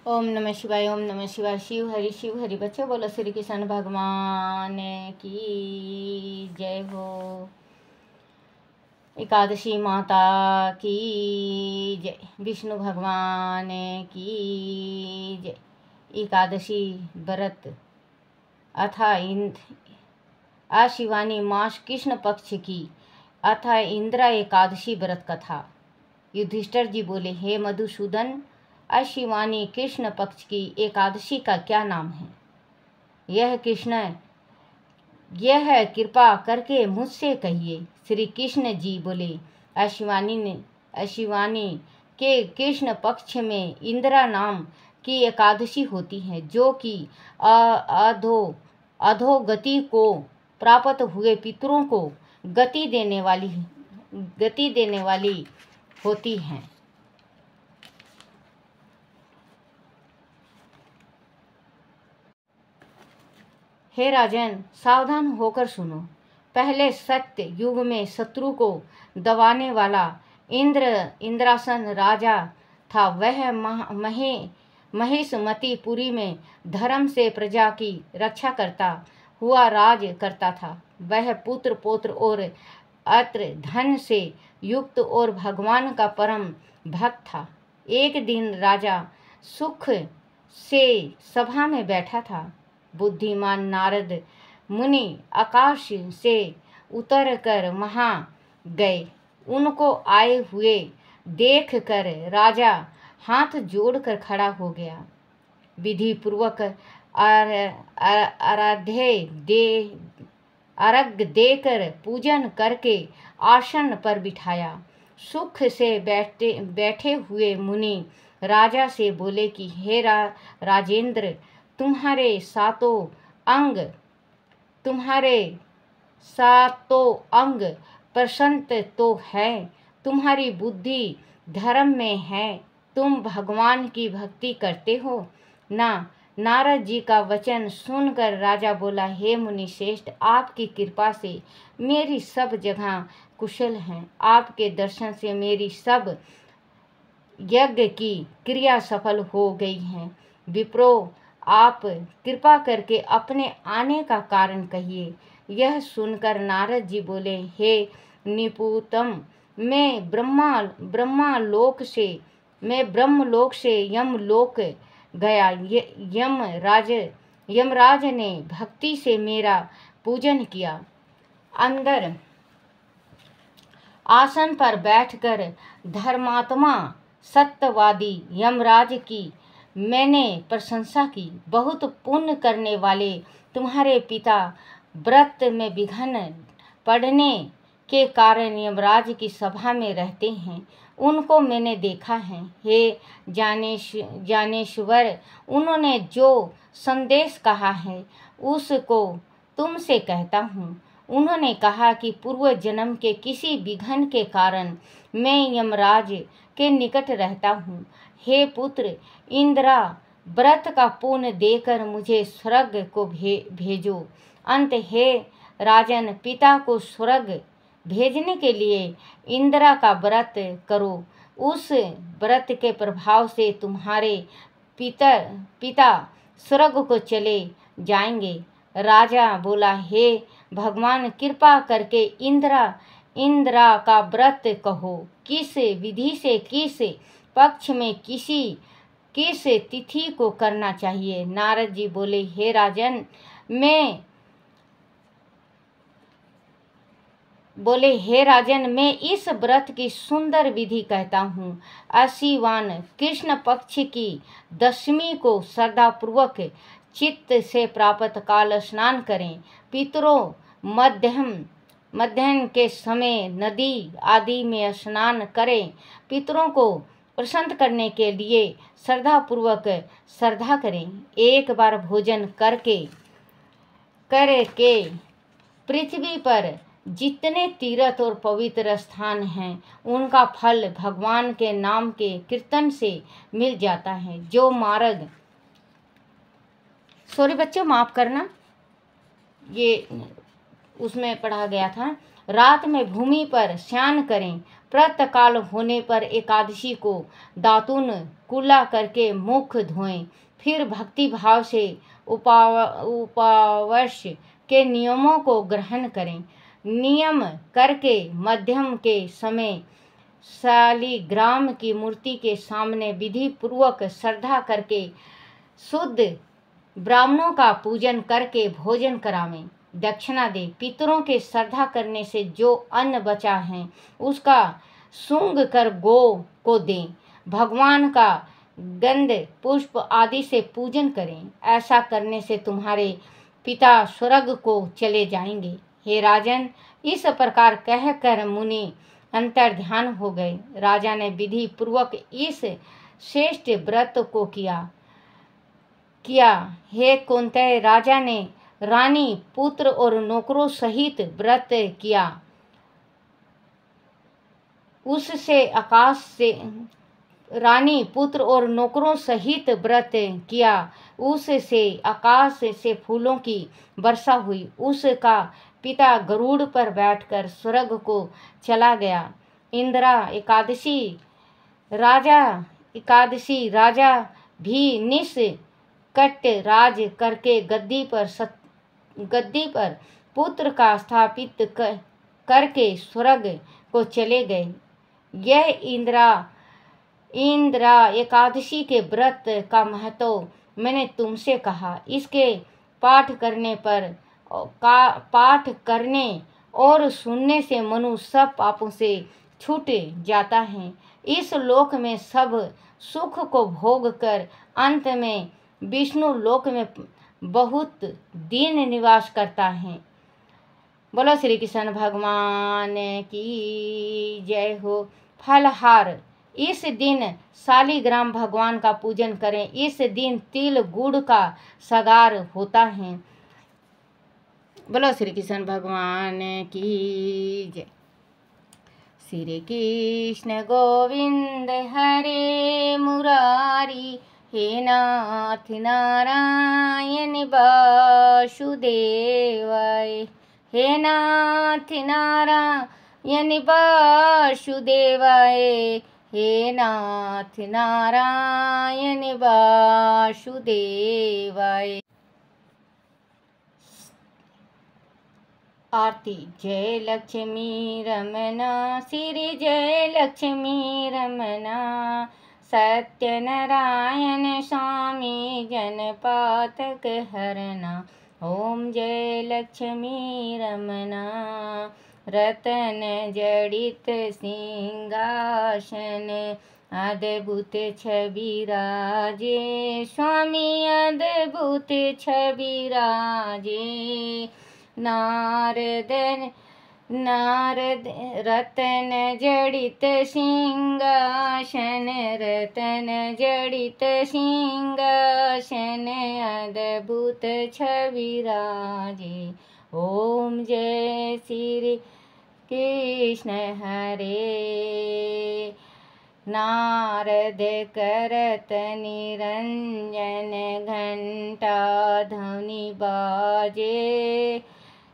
ओम नमः शिवाय। ओम नमः शिवाय। शिव हरि बच्चों बोलो श्री कृष्ण भगवान की जय हो। एकादशी माता की जय। विष्णु भगवान की जय। एकादशी व्रत अथा आशिवानी मास कृष्ण पक्ष की अथा इंद्रा एकादशी व्रत कथा। युधिष्ठिर जी बोले, हे मधुसूदन, आशिवानी कृष्ण पक्ष की एकादशी का क्या नाम है? यह कृपा करके मुझसे कहिए। श्री कृष्ण जी बोले, आशिवानी के कृष्ण पक्ष में इंदिरा नाम की एकादशी होती है, जो कि अधोगति को प्राप्त हुए पितरों को गति देने वाली होती हैं। हे राजन, सावधान होकर सुनो। पहले सत्य युग में शत्रु को दबाने वाला इंद्रासन राजा था। वह महेशमतीपुरी में धर्म से प्रजा की रक्षा करता हुआ राज करता था। वह पुत्र पौत्र और अत्र धन से युक्त और भगवान का परम भक्त था। एक दिन राजा सुख से सभा में बैठा था। बुद्धिमान नारद मुनि आकाश से उतरकर वहां गए। उनको आए हुए देख कर राजा हाथ जोड़कर खड़ा हो गया। विधि पूर्वक अर्घ्य देकर पूजन करके आसन पर बिठाया। सुख से बैठे हुए मुनि राजा से बोले कि हे राजेंद्र, तुम्हारे सातों अंग प्रसन्न तो है, तुम्हारी बुद्धि धर्म में है, तुम भगवान की भक्ति करते हो ना? नारद जी का वचन सुनकर राजा बोला, हे मुनि श्रेष्ठ, आपकी कृपा से मेरी सब जगह कुशल हैं। आपके दर्शन से मेरी सब यज्ञ की क्रिया सफल हो गई है। विप्रो, आप कृपा करके अपने आने का कारण कहिए। यह सुनकर नारद जी बोले, हे निपुतम, मैं ब्रह्मलोक से यमलोक गया। यमराज ने भक्ति से मेरा पूजन किया। अंदर आसन पर बैठकर धर्मात्मा सत्यवादी यमराज की मैंने प्रशंसा की। बहुत पुण्य करने वाले तुम्हारे पिता व्रत में विघ्न पड़ने के कारण यमराज की सभा में रहते हैं। उनको मैंने देखा है। हे ज्ञानेश्वर, उन्होंने जो संदेश कहा है उसको तुमसे कहता हूँ। उन्होंने कहा कि पूर्व जन्म के किसी विघ्न के कारण मैं यमराज के निकट रहता हूँ। हे पुत्र इंद्रा, व्रत का पुण्य देकर मुझे स्वर्ग को भेजो। अंत हे राजन, पिता को स्वर्ग भेजने के लिए इंद्रा का व्रत करो। उस व्रत के प्रभाव से तुम्हारे पिता स्वर्ग को चले जाएंगे। राजा बोला, हे भगवान, कृपा करके इंद्रा का व्रत कहो। किस विधि से, किस पक्ष में, किस तिथि को करना चाहिए? नारद जी बोले, हे राजन, मैं इस व्रत की सुंदर विधि कहता हूँ। आशिवान कृष्ण पक्ष की दशमी को श्रद्धापूर्वक चित्त से प्रातः काल स्नान करें। पितरों मध्याह्न के समय नदी आदि में स्नान करें। पितरों को प्रसन्न करने के लिए श्रद्धा करें। एक बार भोजन करके पृथ्वी पर जितने तीर्थ और पवित्र स्थान हैं उनका फल भगवान के नाम के कीर्तन से मिल जाता है। जो मार्ग, सॉरी बच्चों माफ करना, ये उसमें पढ़ा गया था। रात में भूमि पर शयन करें, प्रातःकाल होने पर एकादशी को दातुन कुल्ला करके मुख धोएं। फिर भक्ति भाव से उपवास के नियमों को ग्रहण करें। नियम करके मध्यम के समय शालिग्राम की मूर्ति के सामने विधि पूर्वक श्रद्धा करके शुद्ध ब्राह्मणों का पूजन करके भोजन करावें, दक्षिणा दे। पितरों के श्रद्धा करने से जो अन्न बचा है उसका सूंघ कर गौ को दें। भगवान का गंध पुष्प आदि से पूजन करें। ऐसा करने से तुम्हारे पिता स्वर्ग को चले जाएंगे। हे राजन, इस प्रकार कहकर मुनि अंतर्ध्यान हो गए। राजा ने विधि पूर्वक इस श्रेष्ठ व्रत को किया। हे कुंती, राजा ने रानी पुत्र और नौकरों सहित व्रत किया। उससे आकाश से रानी पुत्र और नौकरों सहित व्रत किया। उससे आकाश से फूलों की वर्षा हुई। उसका पिता गरुड़ पर बैठकर स्वर्ग को चला गया। इंदिरा एकादशी राजा भी निष्कट राज करके गद्दी पर पुत्र का स्थापित करके स्वर्ग को चले गए। यह इंदिरा एकादशी के व्रत का महत्व मैंने तुमसे कहा। इसके पाठ करने और सुनने से मनुष्य सब पापों से छूट जाता है। इस लोक में सब सुख को भोग कर अंत में विष्णु लोक में बहुत दिन निवास करता है। बोलो श्री कृष्ण भगवान की जय हो। फलहार, इस दिन शालिग्राम भगवान का पूजन करें। इस दिन तिल गुड़ का सगार होता है। बोलो श्री कृष्ण भगवान की जय। श्री कृष्ण गोविंद हरे मुरारी, हे नाथ नारायण वासुदेवाय। हे नाथ नारायण वासुदेवाय। हे नाथ नारायण वासुदेवाय। आरती। जय लक्ष्मी रमना, श्री जय लक्ष्मी रमना। सत्यनारायण स्वामी जनपातक हरना। ओम जय लक्ष्मी रमना। रतन जड़ित सिंहासन, अद्भुत छवि राजे। स्वामी अद्भुत छवि राजे। नारद रतन जड़ित सिंहासन, रतन जड़ित सिंहासन, अद्भुत छवि राजे। ओम जय श्री कृष्ण हरे। नारद करत निरंजन, घंटा ध्वनि बाजे।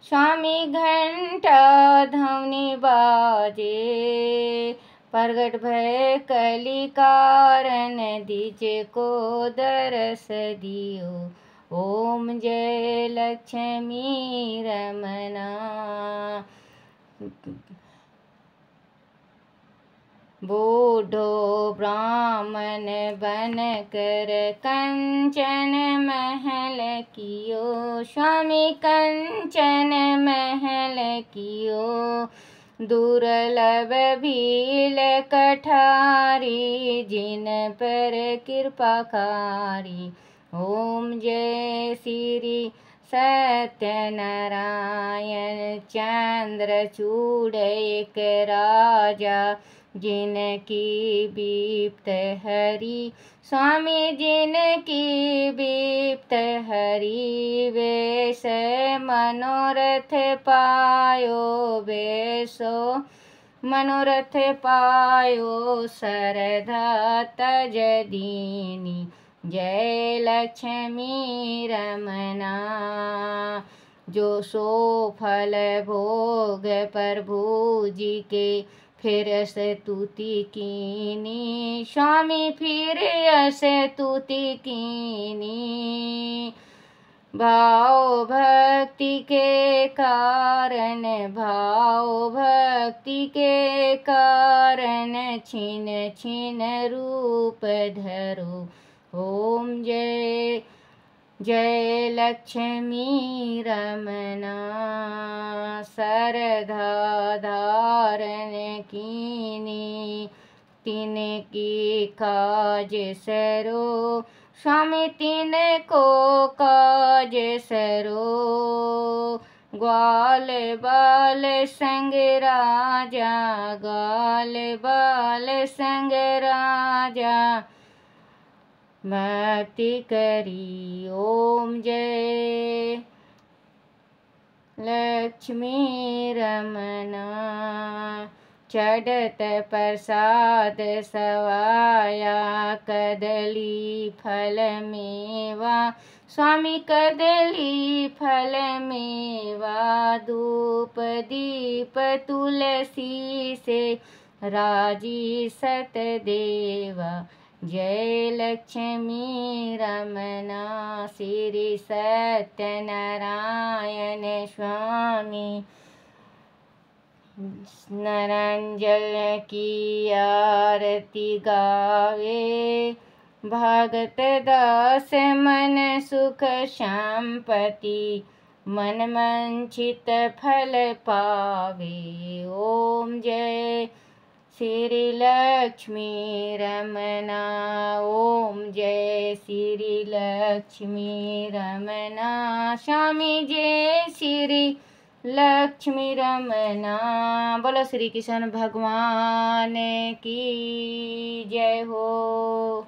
स्वामी घंटा ध्वनि बाजे। प्रगट भय कली कारण, द्विज को दरस दियो। ओम जय लक्ष्मी रमना। बूढ़ो ब्राह्मण बन कर कंचन महल कियो। स्वामी कंचन महल कियो। दुर्लभ भील कठारी, जिन पर कृपा कारी। ओम जय श्री सत्यनारायण। चंद्रचूड़ एक राजा, जिनकी विप्त हरि। स्वामी जिनकी विप्त हरि। वेश मनोरथ पायो, वेशो मनोरथ पायो। सरधा तज दीनी, जय लक्ष्मी रमना। जो सो फल भोग प्रभु जी के फिर स्तुति कीनी स्वामी, फिर स्तुति कीनी। भाव भक्ति के कारण, भाव भक्ति के कारण छिन छिन रूप धरो। ओम जय जय लक्ष्मी रमना, सरधा धारण कीनी, तिनकी काज सरो स्वामी, तिनको काज सरो। ग्वाल बाल संग राजा, ग्वाल बाल संग राजा, भक्ति करी। ओम जय लक्ष्मी रमना, चढ़त प्रसाद सवाया, कदली फल मेवा स्वामी, कदली फल मेवा। धूप दीप तुलसी से राजी सतदेवा। जय लक्ष्मी रमना, श्री सत्यनारायण स्वामी। नरंजन की आरती गावे, भगत दास मन सुख संपत्ति, मन मंचित फल पावे। ओम जय श्री लक्ष्मी रमना, ओम जय श्री लक्ष्मी रमना, स्वामी जय श्री लक्ष्मी रमना। बोलो श्री कृष्ण भगवान की जय हो।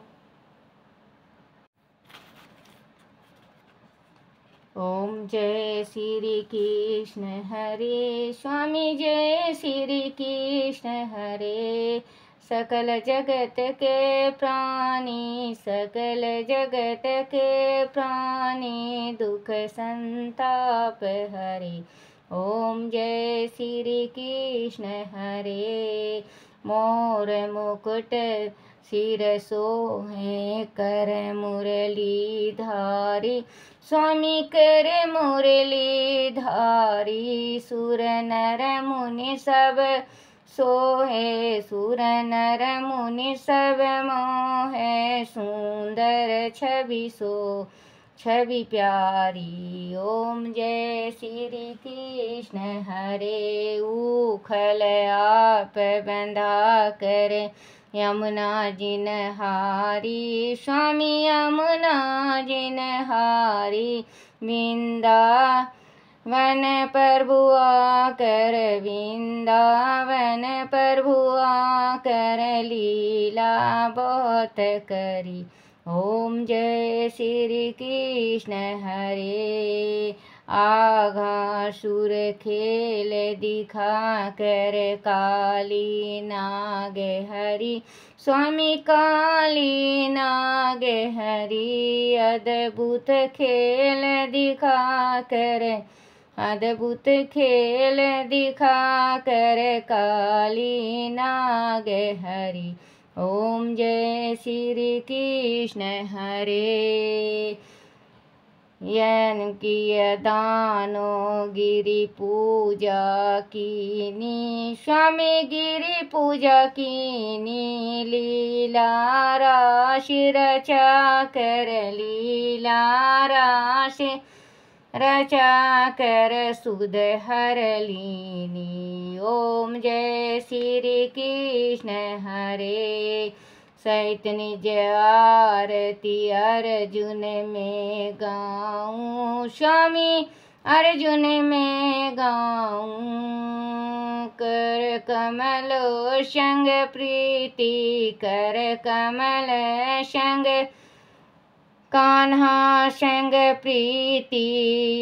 ओम जय श्री कृष्ण हरे, स्वामी जय श्री कृष्ण हरे। सकल जगत के प्राणी, सकल जगत के प्राणी, दुख संताप हरे। ओम जय श्री कृष्ण हरे। मोर मुकुट सिर सोहे, कर मुरली धारी स्वामी, कर मुरली धारी। सुर नर मुनि सब सोहे, सुर नर मुनि सब मोहे, सुंदर छवि सो छवि प्यारी। ओम जय श्री कृष्ण हरे। उखल आप बंधा कर यमुना जिन हारी, स्वामी यमुना जिन हारी। वृंदावन प्रभु आकर, वृंदावन प्रभु आकर, लीला बहुत करी। ओम जय श्री कृष्ण हरे। आघासुर खेल दिखा कर, काली नाग हरि स्वामी, काली नाग हरि। अद्भुत खेल दिखा कर, अद्भुत खेल दिखा कर, काली नाग हरि। ओम जय श्री कृष्ण हरे। यन किय दानो गिरि पूजा कीनी, स्वामी गिरि पूजा कीनी। लीला राशि रचा कर, लीला राशि रचा कर, सुध हर लीनी। ओम जय श्री कृष्ण हरे। सहित निज आरती अर्जुन में गाऊं, स्वामी अर्जुन में गाऊं। कर कमल संग प्रीति, कर कमल संग कान्हा संग प्रीति,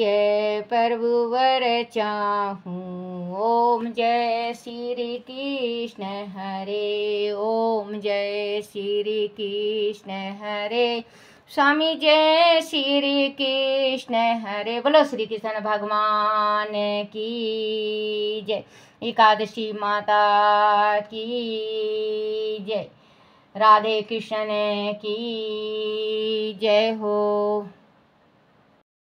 ये प्रभुवर चाहूँ। ओम जय श्री कृष्ण हरे। ओम जय श्री कृष्ण हरे। स्वामी जय श्री कृष्ण हरे। बोलो श्री कृष्ण भगवान की जय। एकादशी माता की जय। राधे कृष्ण की जय हो।